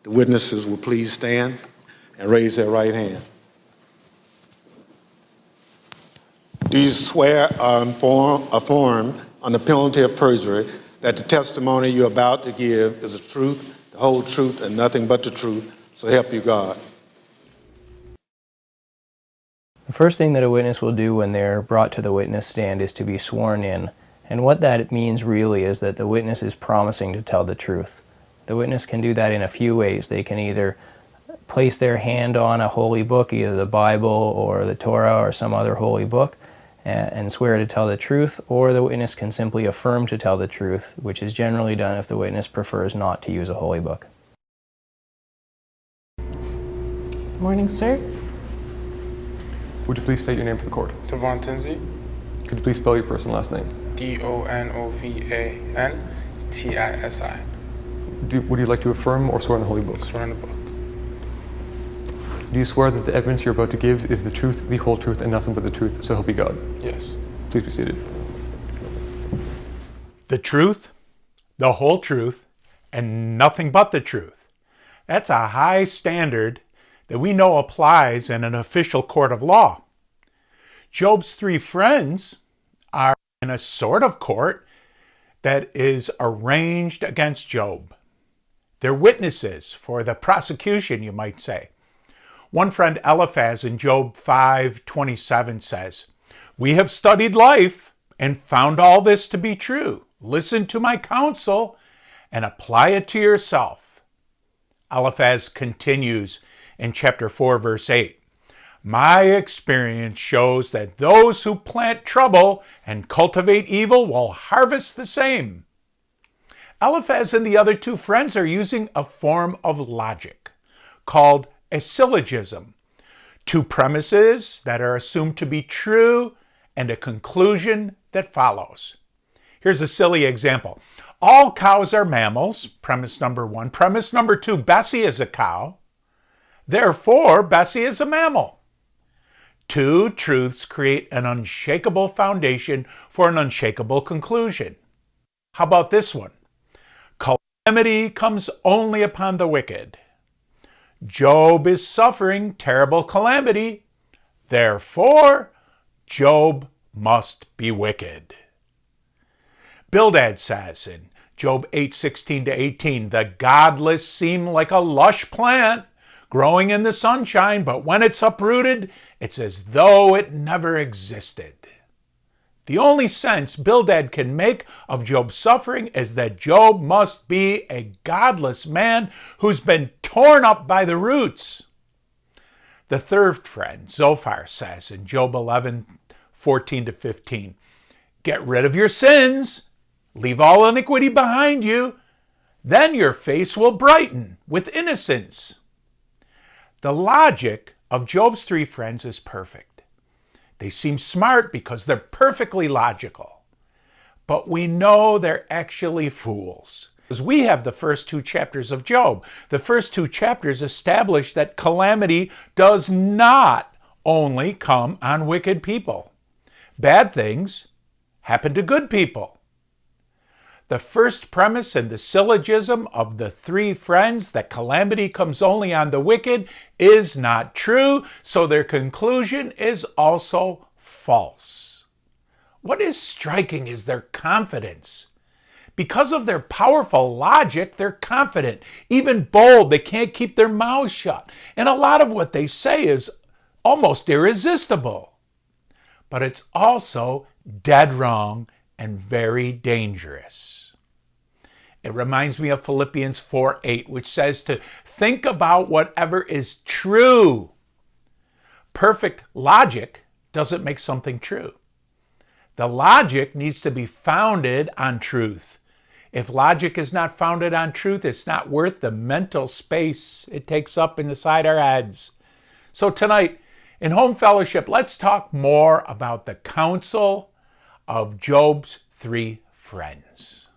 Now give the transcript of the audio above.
The witnesses will please stand and raise their right hand. Do you swear or affirm on the penalty of perjury that the testimony you're about to give is the truth, the whole truth, and nothing but the truth, so help you God? The first thing that a witness will do when they're brought to the witness stand is to be sworn in. And what that means really is that the witness is promising to tell the truth. The witness can do that in a few ways. They can either place their hand on a holy book, either the Bible or the Torah or some other holy book, and swear to tell the truth, or the witness can simply affirm to tell the truth, which is generally done if the witness prefers not to use a holy book. Good morning, sir. Would you please state your name for the court? Devon Tinsley. Could you please spell your first and last name? Dovanovantisi. Would you like to affirm or swear on the holy book? Swear in the book. Do you swear that the evidence you're about to give is the truth, the whole truth, and nothing but the truth, so help you God? Yes. Please be seated. The truth, the whole truth, and nothing but the truth. That's a high standard that we know applies in an official court of law. Job's three friends are in a sort of court that is arranged against Job. They're witnesses for the prosecution, you might say. One friend, Eliphaz, in Job 5:27 says, "We have studied life and found all this to be true. Listen to my counsel and apply it to yourself." Eliphaz continues in chapter 4, verse 8. "My experience shows that those who plant trouble and cultivate evil will harvest the same." Eliphaz and the other two friends are using a form of logic called a syllogism. Two premises that are assumed to be true and a conclusion that follows. Here's a silly example. All cows are mammals, premise number one. Premise number two, Bessie is a cow. Therefore, Bessie is a mammal. Two truths create an unshakable foundation for an unshakable conclusion. How about this one? Calamity comes only upon the wicked. Job is suffering terrible calamity. Therefore, Job must be wicked. Bildad says in Job 8:16-18, "The godless seem like a lush plant growing in the sunshine, but when it's uprooted, it's as though it never existed." The only sense Bildad can make of Job's suffering is that Job must be a godless man who's been torn up by the roots. The third friend, Zophar, says in Job 11:14-15, "Get rid of your sins, leave all iniquity behind you, then your face will brighten with innocence." The logic of Job's three friends is perfect. They seem smart because they're perfectly logical. But we know they're actually fools. Because we have the first two chapters of Job. The first two chapters establish that calamity does not only come on wicked people. Bad things happen to good people. The first premise in the syllogism of the three friends, that calamity comes only on the wicked, is not true, so their conclusion is also false. What is striking is their confidence. Because of their powerful logic, they're confident, even bold. They can't keep their mouths shut. And a lot of what they say is almost irresistible. But it's also dead wrong and very dangerous. It reminds me of Philippians 4:8, which says to think about whatever is true. Perfect logic doesn't make something true. The logic needs to be founded on truth. If logic is not founded on truth, it's not worth the mental space it takes up inside our heads. So tonight, in home fellowship, let's talk more about the counsel of Job's three friends.